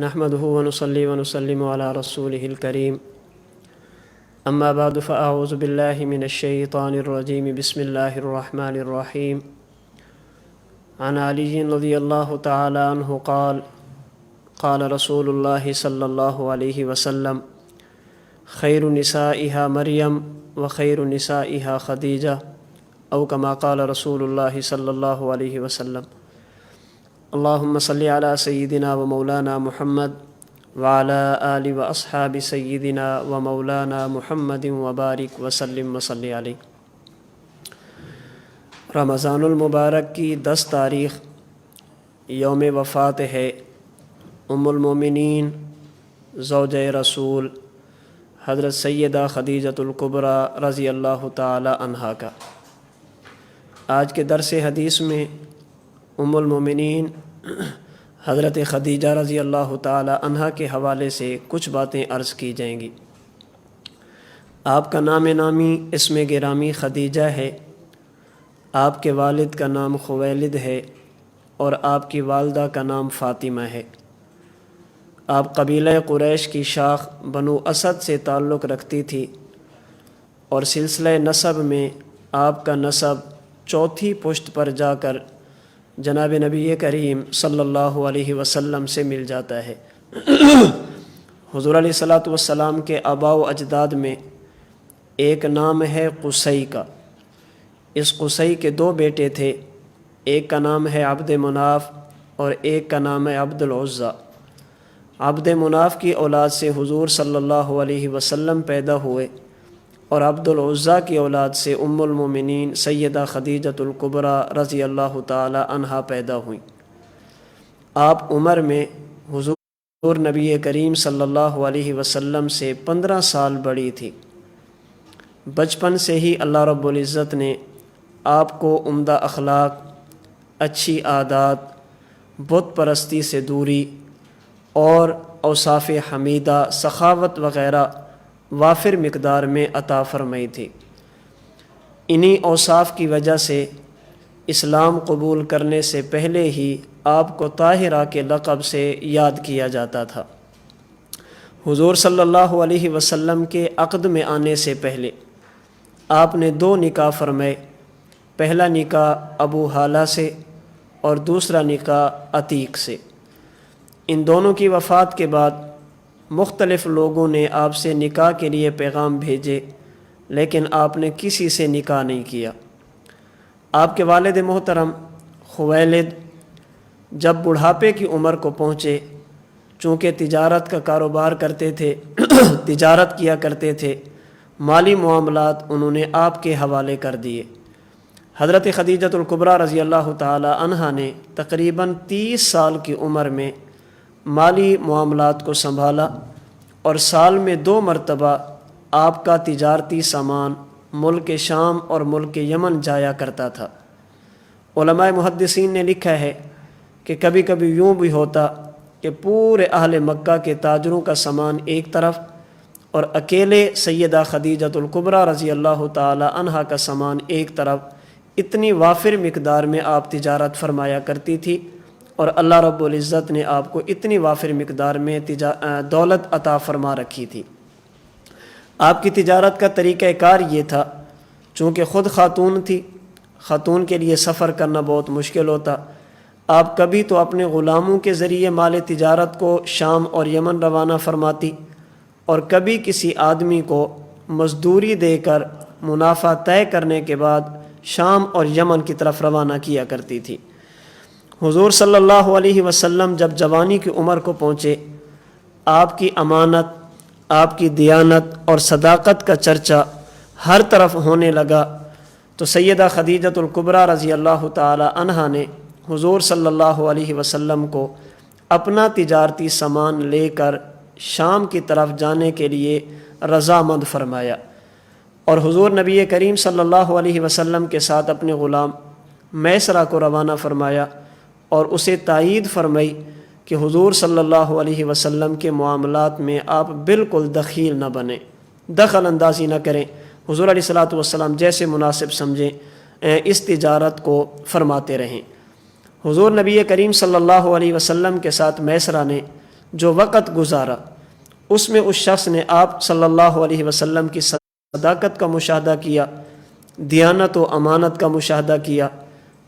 نحمده ونصلي ونسلم على رسوله الكريم أما بعد فأعوذ بالله من الشيطان الرجيم بسم الله الرحمن الرحيم عن علي رضي الله تعالى عنه قال قال رسول الله صلى الله عليه وسلم خير نسائها مريم وخير نسائها خديجة أو كما قال رسول الله صلى الله عليه وسلم اللهم صل على سيدنا ومولانا محمد وعلى آل وأصحاب سيدنا ومولانا محمد وبارك وسلم وصل علیہ۔ رمضان المبارک کی 10 تاریخ یوم وفات ہے ام المومنین زوجہ رسول حضرت سیدہ خدیجۃ الکبریٰ رضی اللہ تعالی عنہا کا۔ آج کے درس حدیث میں ام المومنین حضرت خدیجہ رضی اللہ تعالی عنہا کے حوالے سے کچھ باتیں عرض کی جائیں گی۔ آپ کا نام نامی اسم گرامی خدیجہ ہے، آپ کے والد کا نام خویلد ہے اور آپ کی والدہ کا نام فاطمہ ہے۔ آپ قبیلہ قریش کی شاخ بنو اسد سے تعلق رکھتی تھی اور سلسلہ نسب میں آپ کا نسب چوتھی پشت پر جا کر جناب نبی کریم صلی اللہ علیہ وسلم سے مل جاتا ہے۔ حضور علیہ الصلاۃ والسلام کے آباء و اجداد میں ایک نام ہے قصی کا۔ اس قصی کے 2 بیٹے تھے، ایک کا نام ہے عبد مناف اور ایک کا نام ہے عبد العزیٰ۔ عبد مناف کی اولاد سے حضور صلی اللہ علیہ وسلم پیدا ہوئے اور عبد العزیٰ کی اولاد سے ام المومنین سیدہ خدیجۃ الکبریٰ رضی اللہ تعالی عنہا پیدا ہوئیں۔ آپ عمر میں حضور نبی کریم صلی اللہ علیہ وسلم سے 15 سال بڑی تھی۔ بچپن سے ہی اللہ رب العزت نے آپ کو عمدہ اخلاق، اچھی عادات، بت پرستی سے دوری اور اوصاف حمیدہ، سخاوت وغیرہ وافر مقدار میں عطا فرمائی تھی۔ انہی اوصاف کی وجہ سے اسلام قبول کرنے سے پہلے ہی آپ کو طاہرہ کے لقب سے یاد کیا جاتا تھا۔ حضور صلی اللہ علیہ وسلم کے عقد میں آنے سے پہلے آپ نے 2 نکاح فرمائے، پہلا نکاح ابو حالہ سے اور دوسرا نکاح عتیق سے۔ ان دونوں کی وفات کے بعد مختلف لوگوں نے آپ سے نکاح کے لیے پیغام بھیجے، لیکن آپ نے کسی سے نکاح نہیں کیا۔ آپ کے والد محترم خویلد جب بڑھاپے کی عمر کو پہنچے، چونکہ تجارت کا کاروبار کرتے تھے تجارت کیا کرتے تھے، مالی معاملات انہوں نے آپ کے حوالے کر دیے۔ حضرت خدیجۃ الکبریٰ رضی اللہ تعالی عنہا نے تقریباً 30 سال کی عمر میں مالی معاملات کو سنبھالا اور سال میں 2 مرتبہ آپ کا تجارتی سامان ملک شام اور ملک یمن جایا کرتا تھا۔ علماء محدثین نے لکھا ہے کہ کبھی کبھی یوں بھی ہوتا کہ پورے اہل مکہ کے تاجروں کا سامان ایک طرف اور اکیلے سیدہ خدیجۃ الکبریٰ رضی اللہ تعالی عنہا کا سامان ایک طرف، اتنی وافر مقدار میں آپ تجارت فرمایا کرتی تھی اور اللہ رب العزت نے آپ کو اتنی وافر مقدار میں دولت عطا فرما رکھی تھی۔ آپ کی تجارت کا طریقہ کار یہ تھا، چونکہ خود خاتون تھی، خاتون کے لیے سفر کرنا بہت مشکل ہوتا، آپ کبھی تو اپنے غلاموں کے ذریعے مال تجارت کو شام اور یمن روانہ فرماتی اور کبھی کسی آدمی کو مزدوری دے کر منافع طے کرنے کے بعد شام اور یمن کی طرف روانہ کیا کرتی تھی۔ حضور صلی اللہ علیہ وسلم جب جوانی کی عمر کو پہنچے، آپ کی امانت، آپ کی دیانت اور صداقت کا چرچا ہر طرف ہونے لگا، تو سیدہ خدیجۃ الکبریٰ رضی اللہ تعالی عنہا نے حضور صلی اللہ علیہ وسلم کو اپنا تجارتی سامان لے کر شام کی طرف جانے کے لیے رضامند فرمایا اور حضور نبی کریم صلی اللہ علیہ وسلم کے ساتھ اپنے غلام میسرہ کو روانہ فرمایا اور اسے تائید فرمائی کہ حضور صلی اللہ علیہ وسلم کے معاملات میں آپ بالکل دخیل نہ بنیں، دخل اندازی نہ کریں، حضور علیہ الصلاۃ والسلام جیسے مناسب سمجھیں اس تجارت کو فرماتے رہیں۔ حضور نبی کریم صلی اللہ علیہ وسلم کے ساتھ میسرہ نے جو وقت گزارا اس میں اس شخص نے آپ صلی اللہ علیہ وسلم کی صداقت کا مشاہدہ کیا، دیانت و امانت کا مشاہدہ کیا،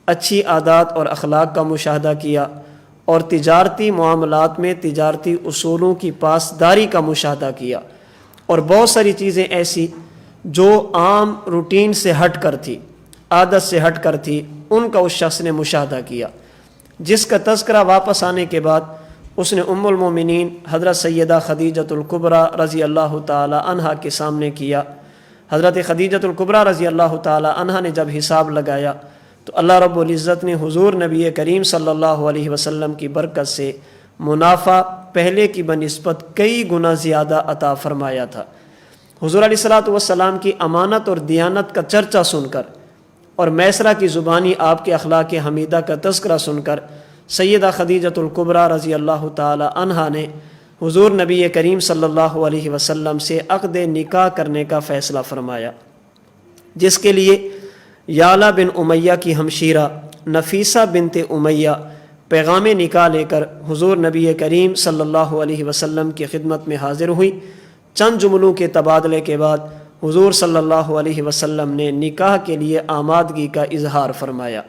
اچھی عادات اور اخلاق کا مشاہدہ کیا، اور تجارتی معاملات میں تجارتی اصولوں کی پاسداری کا مشاہدہ کیا، اور بہت ساری چیزیں ایسی جو عام روٹین سے ہٹ کر تھی، عادت سے ہٹ کر تھی، ان کا اس شخص نے مشاہدہ کیا، جس کا تذکرہ واپس آنے کے بعد اس نے ام المومنین حضرت سیدہ خدیجۃ الکبریٰ رضی اللہ تعالی عنہا کے سامنے کیا۔ حضرت خدیجۃ الکبریٰ رضی اللہ تعالی عنہا نے جب حساب لگایا تو اللہ رب العزت نے حضور نبی کریم صلی اللہ علیہ وسلم کی برکت سے منافع پہلے کی بنسبت کئی گنا زیادہ عطا فرمایا تھا۔ حضور علیہ الصلوۃ والسلام کی امانت اور دیانت کا چرچا سن کر اور میسرہ کی زبانی آپ کے اخلاق حمیدہ کا تذکرہ سن کر سیدہ خدیجۃ الکبریٰ رضی اللہ تعالی عنہا نے حضور نبی کریم صلی اللہ علیہ وسلم سے عقد نکاح کرنے کا فیصلہ فرمایا، جس کے لیے یعلا بن امیہ کی ہمشیرہ نفیسہ بنت امیہ پیغام نکاح لے کر حضور نبی کریم صلی اللہ علیہ وسلم کی خدمت میں حاضر ہوئی۔ چند جملوں کے تبادلے کے بعد حضور صلی اللہ علیہ وسلم نے نکاح کے لیے آمادگی کا اظہار فرمایا۔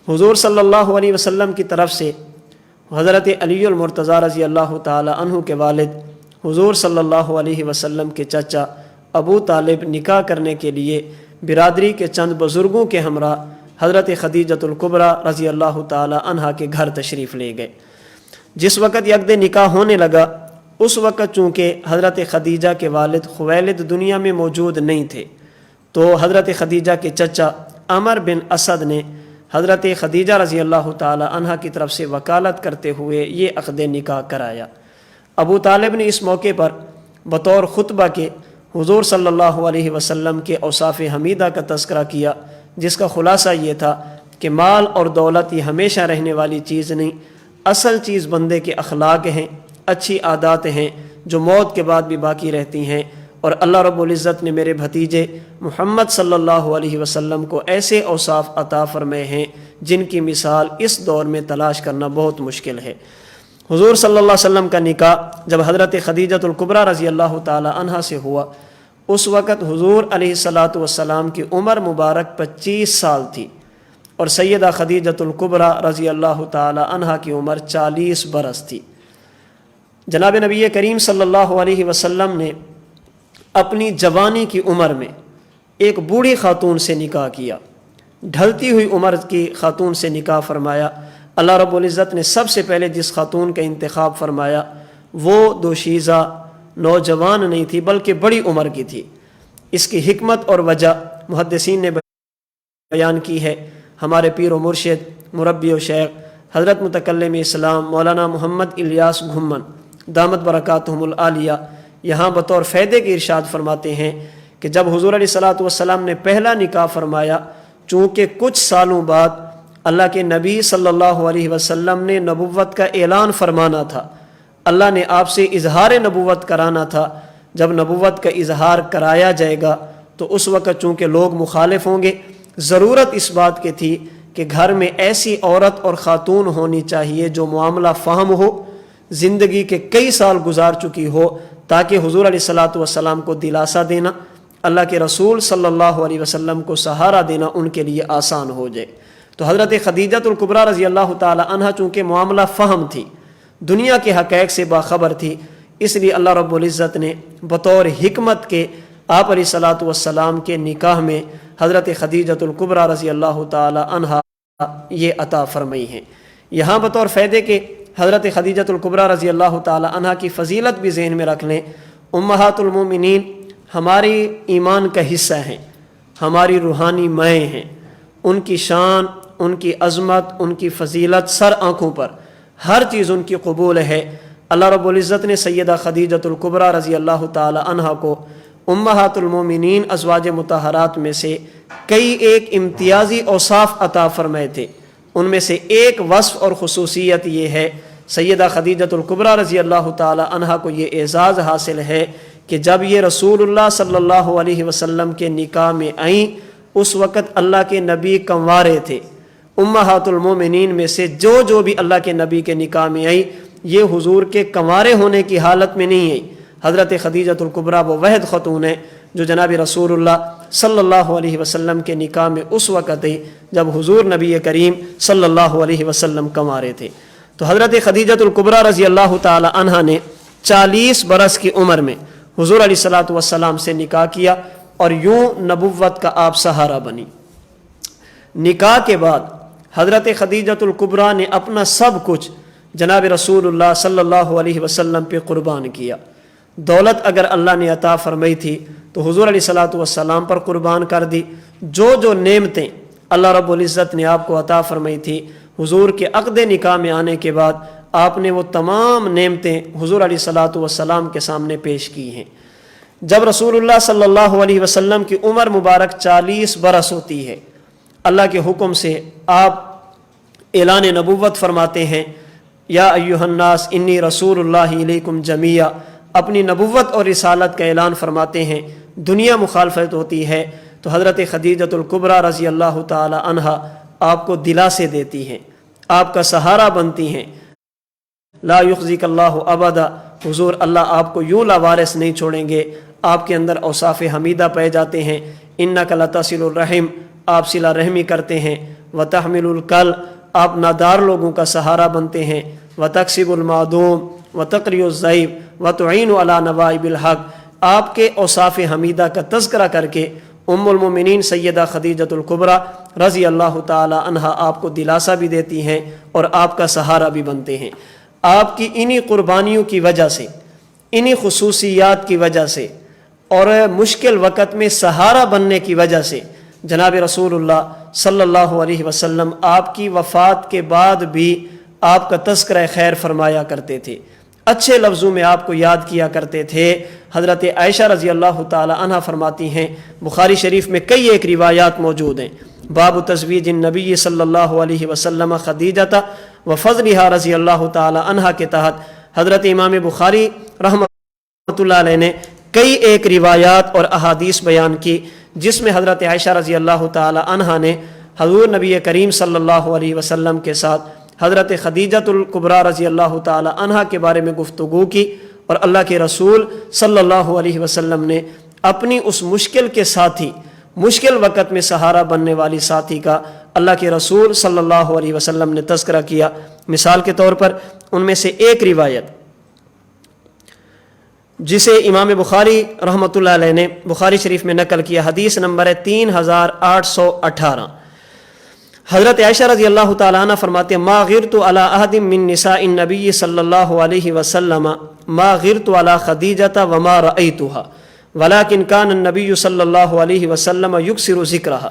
حضور صلی اللہ علیہ وسلم کی طرف سے حضرت علی المرتضیٰ رضی اللہ تعالی عنہ کے والد، حضور صلی اللہ علیہ وسلم کے چچا ابو طالب نکاح کرنے کے لیے برادری کے چند بزرگوں کے ہمراہ حضرت خدیجۃ الکبریٰ رضی اللہ تعالی عنہا کے گھر تشریف لے گئے۔ جس وقت عقد نکاح ہونے لگا اس وقت چونکہ حضرت خدیجہ کے والد خویلد دنیا میں موجود نہیں تھے، تو حضرت خدیجہ کے چچا عمر بن اسد نے حضرت خدیجہ رضی اللہ تعالی عنہا کی طرف سے وکالت کرتے ہوئے یہ عقد نکاح کرایا۔ ابو طالب نے اس موقع پر بطور خطبہ کے حضور صلی اللہ علیہ وسلم کے اوصاف حمیدہ کا تذکرہ کیا، جس کا خلاصہ یہ تھا کہ مال اور دولت یہ ہمیشہ رہنے والی چیز نہیں، اصل چیز بندے کے اخلاق ہیں، اچھی عادات ہیں جو موت کے بعد بھی باقی رہتی ہیں، اور اللہ رب العزت نے میرے بھتیجے محمد صلی اللہ علیہ وسلم کو ایسے اوصاف عطا فرمائے ہیں جن کی مثال اس دور میں تلاش کرنا بہت مشکل ہے۔ حضور صلی اللہ علیہ وسلم کا نکاح جب حضرت خدیجۃ الکبریٰ رضی اللہ تعالی عنہا سے ہوا اس وقت حضور علیہ الصلوۃ والسلام کی عمر مبارک 25 سال تھی، اور سیدہ خدیجۃ الکبریٰ رضی اللہ تعالی عنہا کی عمر 40 برس تھی۔ جناب نبی کریم صلی اللہ علیہ وسلم نے اپنی جوانی کی عمر میں ایک بوڑھی خاتون سے نکاح کیا، ڈھلتی ہوئی عمر کی خاتون سے نکاح فرمایا۔ اللہ رب العزت نے سب سے پہلے جس خاتون کا انتخاب فرمایا وہ دوشیزہ نوجوان نہیں تھی بلکہ بڑی عمر کی تھی۔ اس کی حکمت اور وجہ محدثین نے بیان کی ہے۔ ہمارے پیر و مرشد مربی و شیخ حضرت متکلم اسلام مولانا محمد الیاس گھمن دامت برکاتہم العالیہ یہاں بطور فائدے کے ارشاد فرماتے ہیں کہ جب حضور علیہ الصلوۃ والسلام نے پہلا نکاح فرمایا، چونکہ کچھ سالوں بعد اللہ کے نبی صلی اللہ علیہ وسلم نے نبوت کا اعلان فرمانا تھا، اللہ نے آپ سے اظہار نبوت کرانا تھا۔ جب نبوت کا اظہار کرایا جائے گا تو اس وقت چونکہ لوگ مخالف ہوں گے، ضرورت اس بات کی تھی کہ گھر میں ایسی عورت اور خاتون ہونی چاہیے جو معاملہ فہم ہو، زندگی کے کئی سال گزار چکی ہو، تاکہ حضور علیہ الصلوۃ والسلام کو دلاسا دینا، اللہ کے رسول صلی اللہ علیہ وسلم کو سہارا دینا ان کے لیے آسان ہو جائے۔ تو حضرت خدیجۃ الکبریٰ رضی اللہ تعالی عنہا چونکہ معاملہ فہم تھی، دنیا کے حقائق سے باخبر تھی، اس لیے اللہ رب العزت نے بطور حکمت کے آپ علیہ الصلوۃ والسلام کے نکاح میں حضرت خدیجۃ الکبریٰ رضی اللہ تعالی عنہا یہ عطا فرمائی ہیں۔ یہاں بطور فائدے کے حضرت خدیجۃ الکبریٰ رضی اللہ تعالی عنہا کی فضیلت بھی ذہن میں رکھ لیں۔ امہات المومنین ہماری ایمان کا حصہ ہیں، ہماری روحانی مائیں ہیں، ان کی شان، ان کی عظمت، ان کی فضیلت سر آنکھوں پر، ہر چیز ان کی قبول ہے۔ اللہ رب العزت نے سیدہ خدیجۃ الکبریٰ رضی اللہ تعالی عنہا کو امہات المومنین ازواج مطہرات میں سے کئی ایک امتیازی اوصاف عطا فرمائے تھے۔ ان میں سے ایک وصف اور خصوصیت یہ ہے، سیدہ خدیجۃ الکبریٰ رضی اللہ تعالی عنہا کو یہ اعزاز حاصل ہے کہ جب یہ رسول اللہ صلی اللہ علیہ وسلم کے نکاح میں آئیں اس وقت اللہ کے نبی کنوارے تھے۔ امہات المومنین میں سے جو بھی اللہ کے نبی کے نکاح میں آئی یہ حضور کے کنوارے ہونے کی حالت میں نہیں ہے۔ حضرت خدیجۃ الکبریٰ وہ واحد خاتون ہے جو جناب رسول اللہ صلی اللہ علیہ وسلم کے نکاح میں اس وقت ہے جب حضور نبی کریم صلی اللہ علیہ وسلم کنوارے تھے۔ تو حضرت خدیجۃ الکبریٰ رضی اللہ تعالی عنہا نے 40 برس کی عمر میں حضور علیہ الصلوۃ والسلام سے نکاح کیا اور یوں نبوت کا آپ سہارا بنی۔ نکاح کے بعد حضرت خدیجۃ الکبریٰ نے اپنا سب کچھ جناب رسول اللہ صلی اللہ علیہ وسلم پہ قربان کیا۔ دولت اگر اللہ نے عطا فرمائی تھی تو حضور علیہ الصلوۃ والسلام پر قربان کر دی۔ جو نعمتیں اللہ رب العزت نے آپ کو عطا فرمائی تھی، حضور کے عقد نکاح میں آنے کے بعد آپ نے وہ تمام نعمتیں حضور علیہ الصلوۃ والسلام کے سامنے پیش کی ہیں۔ جب رسول اللہ صلی اللہ علیہ وسلم کی عمر مبارک 40 برس ہوتی ہے، اللہ کے حکم سے آپ اعلان نبوت فرماتے ہیں، یا ایھا الناس انی رسول اللہ الیکم جمیعا، اپنی نبوت اور رسالت کا اعلان فرماتے ہیں۔ دنیا مخالفت ہوتی ہے تو حضرت خدیجۃ الکبریٰ رضی اللہ تعالی عنہا آپ کو دلاسے دیتی ہیں، آپ کا سہارا بنتی ہیں۔ لا یخزیک اللہ ابدا، حضور اللہ آپ کو یوں لاوارث نہیں چھوڑیں گے۔ آپ کے اندر اوصاف حمیدہ پائے جاتے ہیں۔ انک لتصل الرحم، آپ صلہ رحمی کرتے ہیں۔ وتحمل الکل، آپ نادار لوگوں کا سہارا بنتے ہیں۔ وتکسب المعدوم وتقری الضعیف وتعین علی نوائب الحق، آپ کے اوصاف حمیدہ کا تذکرہ کر کے ام المومنین سیدہ خدیجۃ الکبریٰ رضی اللہ تعالی عنہا آپ کو دلاسا بھی دیتی ہیں اور آپ کا سہارا بھی بنتے ہیں۔ آپ کی انہی قربانیوں کی وجہ سے، انہی خصوصیات کی وجہ سے اور مشکل وقت میں سہارا بننے کی وجہ سے جناب رسول اللہ صلی اللہ علیہ وسلم آپ کی وفات کے بعد بھی آپ کا تذکرہ خیر فرمایا کرتے تھے، اچھے لفظوں میں آپ کو یاد کیا کرتے تھے۔ حضرت عائشہ رضی اللہ تعالی عنہا فرماتی ہیں، بخاری شریف میں کئی ایک روایات موجود ہیں، باب تزویج النبی صلی اللہ علیہ وسلم خدیجہ وفضلها رضی اللہ تعالی عنہا کے تحت حضرت امام بخاری رحمۃ اللہ علیہ نے کئی ایک روایات اور احادیث بیان کی جس میں حضرت عائشہ رضی اللہ تعالی عنہا نے حضور نبی کریم صلی اللہ علیہ وسلم کے ساتھ حضرت خدیجۃ الکبریٰ رضی اللہ تعالی عنہا کے بارے میں گفتگو کی، اور اللہ کے رسول صلی اللہ علیہ وسلم نے اپنی اس مشکل کے ساتھی، مشکل وقت میں سہارا بننے والی ساتھی کا اللہ کے رسول صلی اللہ علیہ وسلم نے تذکرہ کیا۔ مثال کے طور پر ان میں سے ایک روایت جسے امام بخاری رحمۃ اللہ علیہ نے بخاری شریف میں نقل کیا، حدیث نمبر ہے 3818، حضرت عائشہ رضی اللہ تعالیٰ عنہ فرماتے ہیں، ما غرت علی احد من نساء النبی صلی اللہ علیہ وسلم ما غرت علی خدیجۃ وما رأیتها ولکن کان النبی صلی اللہ علیہ وسلم یکثر ذکرہا۔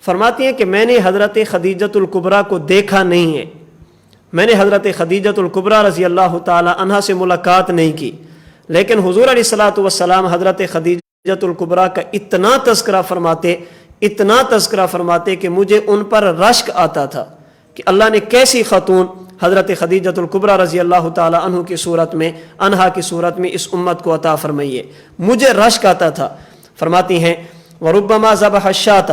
فرماتی ہیں کہ میں نے حضرت خدیجۃ الکبریٰ کو دیکھا نہیں ہے، میں نے حضرت خدیجۃ الکبریٰ رضی اللہ تعالی عنہا سے ملاقات نہیں کی، لیکن حضور علیہ الصلوۃ والسلام حضرت خدیجۃ الکبریٰ کا اتنا تذکرہ فرماتے کہ مجھے ان پر رشک آتا تھا کہ اللہ نے کیسی خاتون حضرت خدیجۃ الکبریٰ رضی اللہ تعالی عنہ کی صورت میں، عنہا کی صورت میں اس امت کو عطا فرمائی ہے، مجھے رشک آتا تھا۔ فرماتی ہیں وربما ذبح الشاۃ،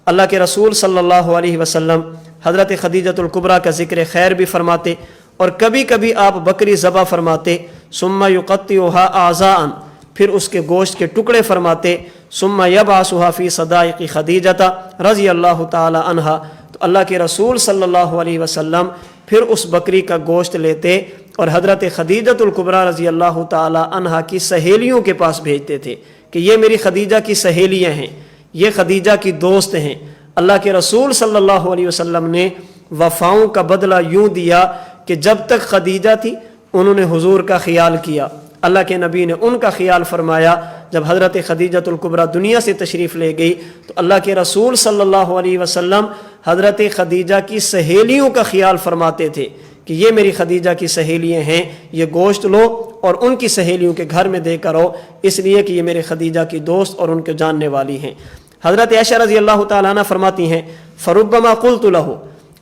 اللہ کے رسول صلی اللہ علیہ وسلم حضرت خدیجۃ الکبریٰ کا ذکر خیر بھی فرماتے، اور کبھی کبھی آپ بکری ذبح فرماتے، ثم یقطعها اعضاء، پھر اس کے گوشت کے ٹکڑے فرماتے، ثم یبعثها فی صدائق خدیجہ رضی اللہ تعالی عنہا، تو اللہ کے رسول صلی اللہ علیہ وسلم پھر اس بکری کا گوشت لیتے اور حضرت خدیجۃ الکبریٰ رضی اللہ تعالی عنہا کی سہیلیوں کے پاس بھیجتے تھے کہ یہ میری خدیجہ کی سہیلیاں ہیں، یہ خدیجہ کی دوست ہیں۔ اللہ کے رسول صلی اللہ علیہ وسلم نے وفاؤں کا بدلہ یوں دیا کہ جب تک خدیجہ تھی انہوں نے حضور کا خیال کیا، اللہ کے نبی نے ان کا خیال فرمایا۔ جب حضرت خدیجۃ الکبریٰ دنیا سے تشریف لے گئی تو اللہ کے رسول صلی اللہ علیہ وسلم حضرت خدیجہ کی سہیلیوں کا خیال فرماتے تھے کہ یہ میری خدیجہ کی سہیلیاں ہیں، یہ گوشت لو اور ان کی سہیلیوں کے گھر میں دے کر آؤ، اس لیے کہ یہ میرے خدیجہ کی دوست اور ان کے جاننے والی ہیں۔ حضرت عائشہ رضی اللہ تعالیٰ عنہ فرماتی ہیں، فربما قلت لہ،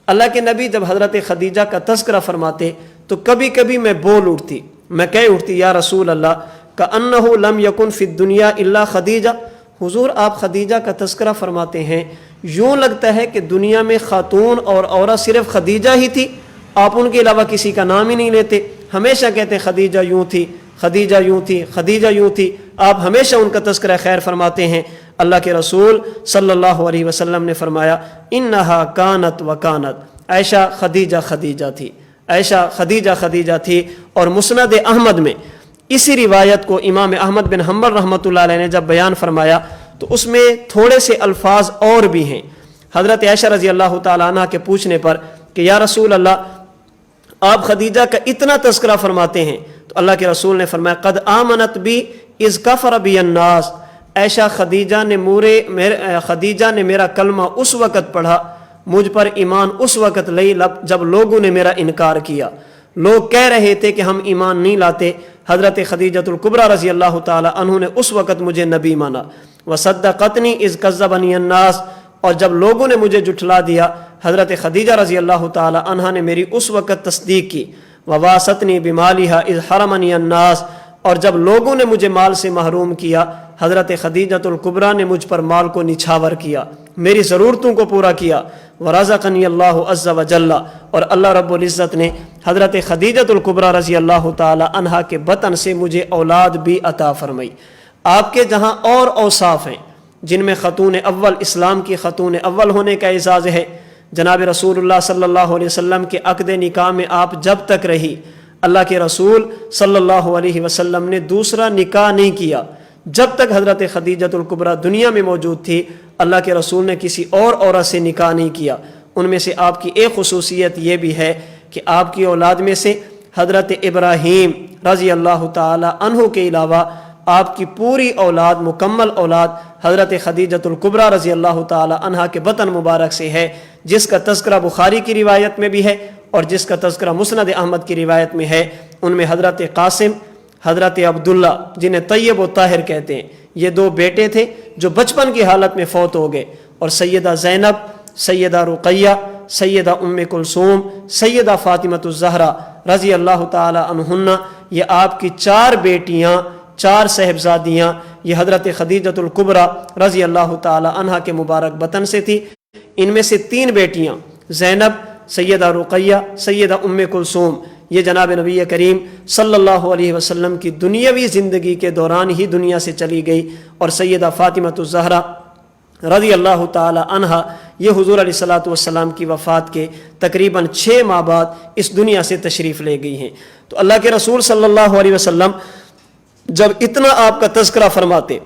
اللہ کے نبی جب حضرت خدیجہ کا تذکرہ فرماتے تو کبھی کبھی میں بول اٹھتی، میں کہہ اٹھتی، یا رسول اللہ کأنہ لم یکن فی الدنیا الا خدیجہ، حضور آپ خدیجہ کا تذکرہ فرماتے ہیں، یوں لگتا ہے کہ دنیا میں خاتون اور عورت صرف خدیجہ ہی تھی، آپ ان کے علاوہ کسی کا نام ہی نہیں لیتے۔ ہمیشہ کہتے خدیجہ یوں تھی، خدیجہ یوں تھی، خدیجہ یوں تھی، آپ ہمیشہ ان کا تذکرہ خیر فرماتے ہیں۔ اللہ کے رسول صلی اللہ علیہ وسلم نے فرمایا انہا کانت و کانت، عائشہ خدیجہ خدیجہ تھی، عائشہ خدیجہ خدیجہ تھی۔ اور مسند احمد میں اسی روایت کو امام احمد بن حنبل رحمۃ اللہ علیہ نے جب بیان فرمایا تو اس میں تھوڑے سے الفاظ اور بھی ہیں۔ حضرت عائشہ رضی اللہ تعالیٰ عنہ کے پوچھنے پر کہ یا رسول اللہ آپ خدیجہ کا اتنا تذکرہ فرماتے ہیں، تو اللہ کے رسول نے فرمایا قد آمنت بی اذ کفر بی الناس، عائشہ خدیجہ نے میرا کلمہ اس وقت پڑھا، مجھ پر ایمان اس وقت لئی جب لوگوں نے میرا انکار کیا، لوگ کہہ رہے تھے کہ ہم ایمان نہیں لاتے، حضرت خدیجۃ الکبریٰ رضی اللہ تعالی عنہ نے اس وقت مجھے نبی مانا۔ وصدقتنی اذ کذبنی الناس، اور جب لوگوں نے مجھے جھٹلا دیا، حضرت خدیجہ رضی اللہ تعالی عنہ نے میری اس وقت تصدیق کی۔ وواستنی بمالہا اذ حرمنی الناس، اور جب لوگوں نے مجھے مال سے محروم کیا، حضرت خدیجۃ الکبریٰ نے مجھ پر مال کو نچھاور کیا، میری ضرورتوں کو پورا کیا۔ ورزقنی اللہ عز وجل، اور اللہ رب العزت نے حضرت خدیجۃ الکبریٰ رضی اللہ تعالی عنہا کے بطن سے مجھے اولاد بھی عطا فرمائی۔ آپ کے جہاں اور اوصاف ہیں جن میں خاتون اول، اسلام کی خاتون اول ہونے کا اعزاز ہے، جناب رسول اللہ صلی اللہ علیہ وسلم کے عقد نکاح میں آپ جب تک رہی، اللہ کے رسول صلی اللہ علیہ وسلم نے دوسرا نکاح نہیں کیا۔ جب تک حضرت خدیجۃ الکبریٰ دنیا میں موجود تھی، اللہ کے رسول نے کسی اور عورت سے نکاح نہیں کیا۔ ان میں سے آپ کی ایک خصوصیت یہ بھی ہے کہ آپ کی اولاد میں سے حضرت ابراہیم رضی اللہ تعالی عنہ کے علاوہ آپ کی پوری اولاد، مکمل اولاد حضرت خدیجۃ الکبریٰ رضی اللہ تعالی عنہا کے بطن مبارک سے ہے، جس کا تذکرہ بخاری کی روایت میں بھی ہے اور جس کا تذکرہ مسند احمد کی روایت میں ہے۔ ان میں حضرت قاسم، حضرت عبداللہ جنہیں طیب و طاہر کہتے ہیں، یہ دو بیٹے تھے جو بچپن کی حالت میں فوت ہو گئے، اور سیدہ زینب، سیدہ رقیہ، سیدہ ام کلثوم، سیدہ فاطمۃ الزہرا رضی اللہ تعالی عنہن، یہ آپ کی چار بیٹیاں، چار صاحبزادیاں، یہ حضرت خدیجۃ الکبریٰ رضی اللہ تعالی عنہا کے مبارک بطن سے تھی۔ ان میں سے تین بیٹیاں زینب، سیدہ رقیہ، سیدہ ام کلثوم، یہ جناب نبی کریم صلی اللہ علیہ وسلم کی دنیاوی زندگی کے دوران ہی دنیا سے چلی گئی، اور سیدہ فاطمۃ الزہرا رضی اللہ تعالی عنہا یہ حضور علیہ الصلوۃ والسلام کی وفات کے تقریباً 6 ماہ بعد اس دنیا سے تشریف لے گئی ہیں۔ تو اللہ کے رسول صلی اللہ علیہ وسلم جب اتنا آپ کا تذکرہ فرماتے،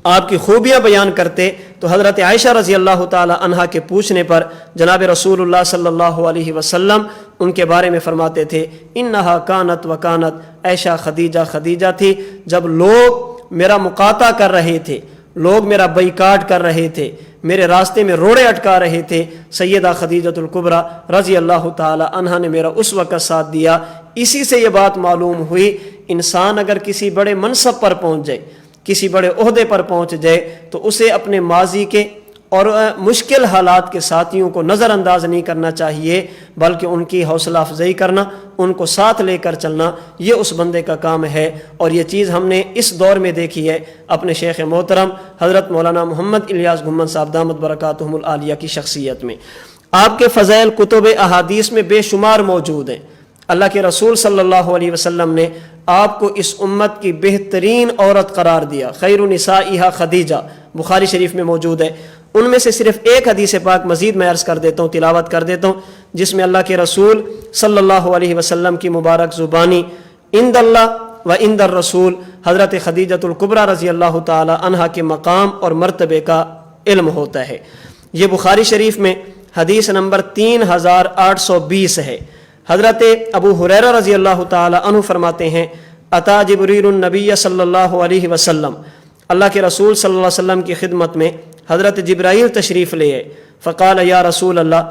آپ کی خوبیاں بیان کرتے، تو حضرت عائشہ رضی اللہ تعالی عنہا کے پوچھنے پر جناب رسول اللہ صلی اللہ علیہ وسلم ان کے بارے میں فرماتے تھے انہا کانت و کانت، عائشہ خدیجہ خدیجہ تھی۔ جب لوگ میرا مقاطع کر رہے تھے، لوگ میرا بائیکاٹ کر رہے تھے، میرے راستے میں روڑے اٹکا رہے تھے، سیدہ خدیجۃ الکبریٰ رضی اللہ تعالی عنہا نے میرا اس وقت ساتھ دیا۔ اسی سے یہ بات معلوم ہوئی، انسان اگر کسی بڑے منصب پر پہنچ جائے، کسی بڑے عہدے پر پہنچ جائے، تو اسے اپنے ماضی کے اور مشکل حالات کے ساتھیوں کو نظر انداز نہیں کرنا چاہیے، بلکہ ان کی حوصلہ افزائی کرنا، ان کو ساتھ لے کر چلنا، یہ اس بندے کا کام ہے۔ اور یہ چیز ہم نے اس دور میں دیکھی ہے اپنے شیخ محترم حضرت مولانا محمد الیاس گھمن صاحب دامت برکاتہم العالیہ کی شخصیت میں۔ آپ کے فضائل کتب احادیث میں بے شمار موجود ہیں۔ اللہ کے رسول صلی اللہ علیہ وسلم نے آپ کو اس امت کی بہترین عورت قرار دیا، خیر نسائها خدیجہ، بخاری شریف میں موجود ہے۔ ان میں سے صرف ایک حدیث پاک مزید میں عرض کر دیتا ہوں، تلاوت کر دیتا ہوں، جس میں اللہ کے رسول صلی اللہ علیہ وسلم کی مبارک زبانی عند اللہ و عند الرسول حضرت خدیجۃ الکبریٰ رضی اللہ تعالی عنہا کے مقام اور مرتبے کا علم ہوتا ہے۔ یہ بخاری شریف میں حدیث نمبر 3820 ہے۔ حضرت ابو ہریرہ رضی اللہ تعالی عنہ فرماتے ہیں اتا جبریل النبی صلی اللہ علیہ وسلم، اللہ کے رسول صلی اللہ علیہ وسلم کی خدمت میں حضرت جبرائیل تشریف لے آئے۔ فقال یا رسول اللہ،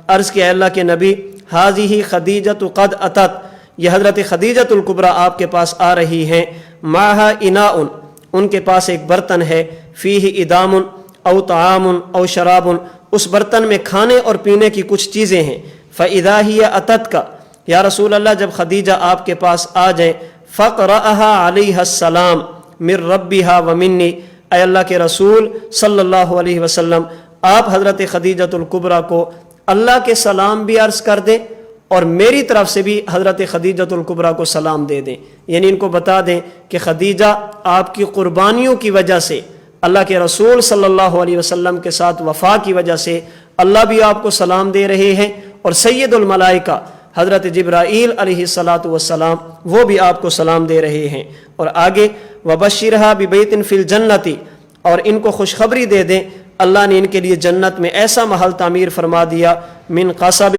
عرض کیا اللہ کے نبی، ھذہ خدیجۃ قد اتت، یہ حضرت خدیجۃ الکبریٰ آپ کے پاس آ رہی ہیں، معہا اناء، ان کے پاس ایک برتن ہے، فیہ ادام او طعام او شراب، اس برتن میں کھانے اور پینے کی کچھ چیزیں ہیں۔ فَإِذَا هِيَ أَتَتْكَ، یا رسول اللہ جب خدیجہ آپ کے پاس آ جائیں، فَقْرَأَهَا عَلَيْهَا السَّلَامُ مِن رَبِّهَا وَمِنِّي، اے اللہ کے رسول صلی اللہ علیہ وسلم، آپ حضرت خدیجۃ الکبریٰ کو اللہ کے سلام بھی عرض کر دیں اور میری طرف سے بھی حضرت خدیجۃ الکبریٰ کو سلام دے دیں، یعنی ان کو بتا دیں کہ خدیجہ آپ کی قربانیوں کی وجہ سے، اللہ کے رسول صلی اللہ علیہ وسلم کے ساتھ وفا کی وجہ سے اللہ بھی آپ کو سلام دے رہے ہیں، اور سید الملائکہ حضرت جبرائیل علیہ السلام وہ بھی آپ کو سلام دے رہے ہیں۔ اور آگے وبشرھا ببیت فی الجنۃ، اور ان کو خوشخبری دے دیں اللہ نے ان کے لیے جنت میں ایسا محل تعمیر فرما دیا، من قصب،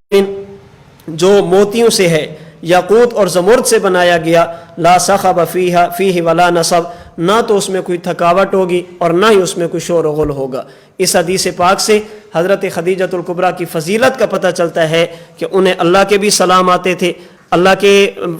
جو موتیوں سے ہے، یاقوت اور زمرد سے بنایا گیا، لا صخب فیہ ولا نصب، نہ تو اس میں کوئی تھکاوٹ ہوگی اور نہ ہی اس میں کوئی شور و غل ہوگا۔ اس حدیث پاک سے حضرت خدیجۃ الکبریٰ کی فضیلت کا پتہ چلتا ہے کہ انہیں اللہ کے بھی سلام آتے تھے، اللہ کے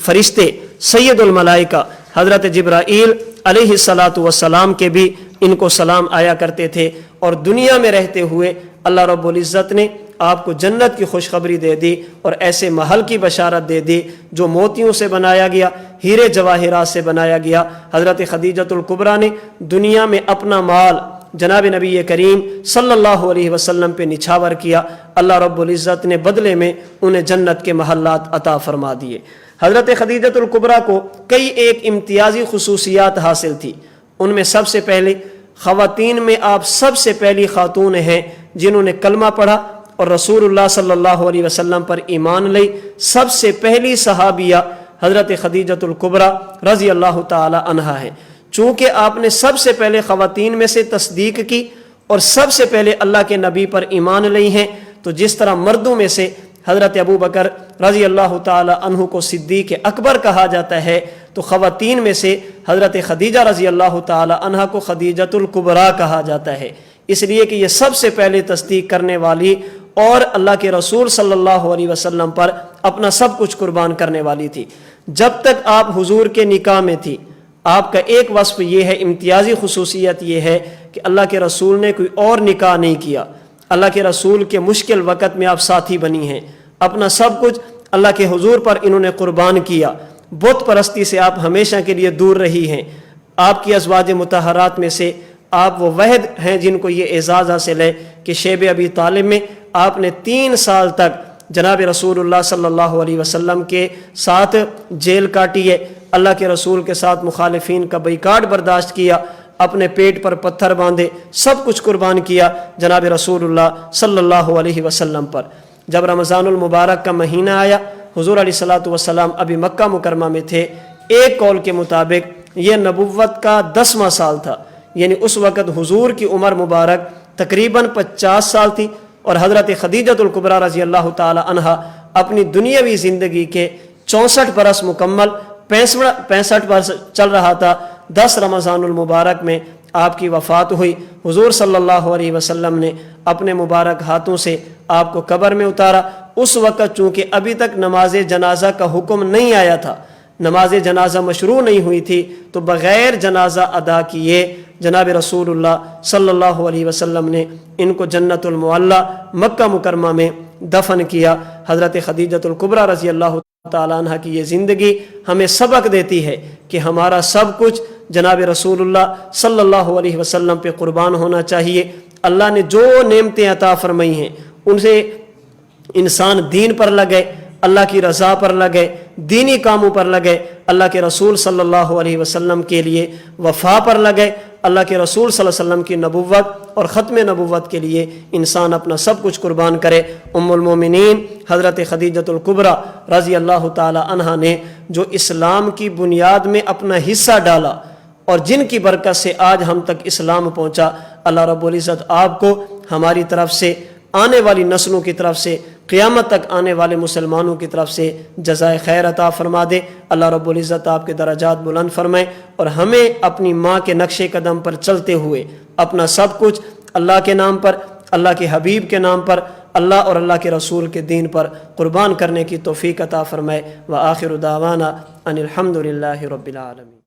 فرشتے سید الملائکہ حضرت جبرائیل علیہ السلام کے بھی ان کو سلام آیا کرتے تھے، اور دنیا میں رہتے ہوئے اللہ رب العزت نے آپ کو جنت کی خوشخبری دے دی اور ایسے محل کی بشارت دے دی جو موتیوں سے بنایا گیا، ہیرے جواہرات سے بنایا گیا۔ حضرت خدیجۃ الکبریٰ نے دنیا میں اپنا مال جناب نبی کریم صلی اللہ علیہ وسلم پہ نچھاور کیا، اللہ رب العزت نے بدلے میں انہیں جنت کے محلات عطا فرما دیے۔ حضرت خدیجۃ الکبریٰ کو کئی ایک امتیازی خصوصیات حاصل تھی، ان میں سب سے پہلے خواتین میں آپ سب سے پہلی خاتون ہیں جنہوں نے کلمہ پڑھا اور رسول اللہ صلی اللہ علیہ وسلم پر ایمان لی۔ سب سے پہلی صحابیہ حضرت خدیجۃ الکبریٰ رضی اللہ تعالی عنہا ہے۔ چونکہ آپ نے سب سے پہلے خواتین میں سے تصدیق کی اور سب سے پہلے اللہ کے نبی پر ایمان لی ہیں، تو جس طرح مردوں میں سے حضرت ابو بکر رضی اللہ تعالی عنہ کو صدیق اکبر کہا جاتا ہے، تو خواتین میں سے حضرت خدیجہ رضی اللہ تعالی عنہ کو خدیجۃ الکبریٰ کہا جاتا ہے، اس لیے کہ یہ سب سے پہلے تصدیق کرنے والی اور اللہ کے رسول صلی اللہ علیہ وسلم پر اپنا سب کچھ قربان کرنے والی تھی۔ جب تک آپ حضور کے نکاح میں تھی، آپ کا ایک وصف یہ ہے، امتیازی خصوصیت یہ ہے کہ اللہ کے رسول نے کوئی اور نکاح نہیں کیا۔ اللہ کے رسول کے مشکل وقت میں آپ ساتھی بنی ہیں، اپنا سب کچھ اللہ کے حضور پر انہوں نے قربان کیا۔ بت پرستی سے آپ ہمیشہ کے لیے دور رہی ہیں۔ آپ کی ازواج مطہرات میں سے آپ وہ وحد ہیں جن کو یہ اعزاز حاصل ہے کہ شیب ابی طالب میں آپ نے 3 سال تک جناب رسول اللہ صلی اللہ علیہ وسلم کے ساتھ جیل کاٹی ہے، اللہ کے رسول کے ساتھ مخالفین کا بائیکاٹ برداشت کیا، اپنے پیٹ پر پتھر باندھے، سب کچھ قربان کیا جناب رسول اللہ صلی اللہ علیہ وسلم پر۔ جب رمضان المبارک کا مہینہ آیا، حضور علیہ الصلوۃ والسلام ابھی مکہ مکرمہ میں تھے۔ ایک قول کے مطابق یہ نبوت کا 10واں سال تھا، یعنی اس وقت حضور کی عمر مبارک تقریباً 50 سال تھی، اور حضرت خدیجۃ الکبریٰ رضی اللہ تعالی عنہا اپنی دنیاوی زندگی کے 64 برس مکمل، 65 برس چل رہا تھا۔ 10 رمضان المبارک میں آپ کی وفات ہوئی۔ حضور صلی اللہ علیہ وسلم نے اپنے مبارک ہاتھوں سے آپ کو قبر میں اتارا۔ اس وقت چونکہ ابھی تک نماز جنازہ کا حکم نہیں آیا تھا، نماز جنازہ مشروع نہیں ہوئی تھی، تو بغیر جنازہ ادا کیے جناب رسول اللہ صلی اللہ علیہ وسلم نے ان کو جنت المعلیٰ مکہ مکرمہ میں دفن کیا۔ حضرت خدیجۃ الکبریٰ رضی اللہ تعالیٰ عنہ کی یہ زندگی ہمیں سبق دیتی ہے کہ ہمارا سب کچھ جناب رسول اللہ صلی اللہ علیہ وسلم پہ قربان ہونا چاہیے۔ اللہ نے جو نعمتیں عطا فرمائی ہیں ان سے انسان دین پر لگے، اللہ کی رضا پر لگے، دینی کاموں پر لگے، اللہ کے رسول صلی اللہ علیہ وسلم کے لیے وفا پر لگے، اللہ کے رسول صلی اللہ علیہ وسلم کی نبوت اور ختم نبوت کے لیے انسان اپنا سب کچھ قربان کرے۔ ام المومنین حضرت خدیجۃ الکبریٰ رضی اللہ تعالی عنہا نے جو اسلام کی بنیاد میں اپنا حصہ ڈالا اور جن کی برکت سے آج ہم تک اسلام پہنچا، اللہ رب العزت آپ کو ہماری طرف سے، آنے والی نسلوں کی طرف سے، قیامت تک آنے والے مسلمانوں کی طرف سے جزائے خیر عطا فرما دے۔ اللہ رب العزت آپ کے درجات بلند فرمائے اور ہمیں اپنی ماں کے نقش قدم پر چلتے ہوئے اپنا سب کچھ اللہ کے نام پر، اللہ کے حبیب کے نام پر، اللہ اور اللہ کے رسول کے دین پر قربان کرنے کی توفیق عطا فرمائے۔ وآخر دعوانا ان الحمد للہ رب العالمین۔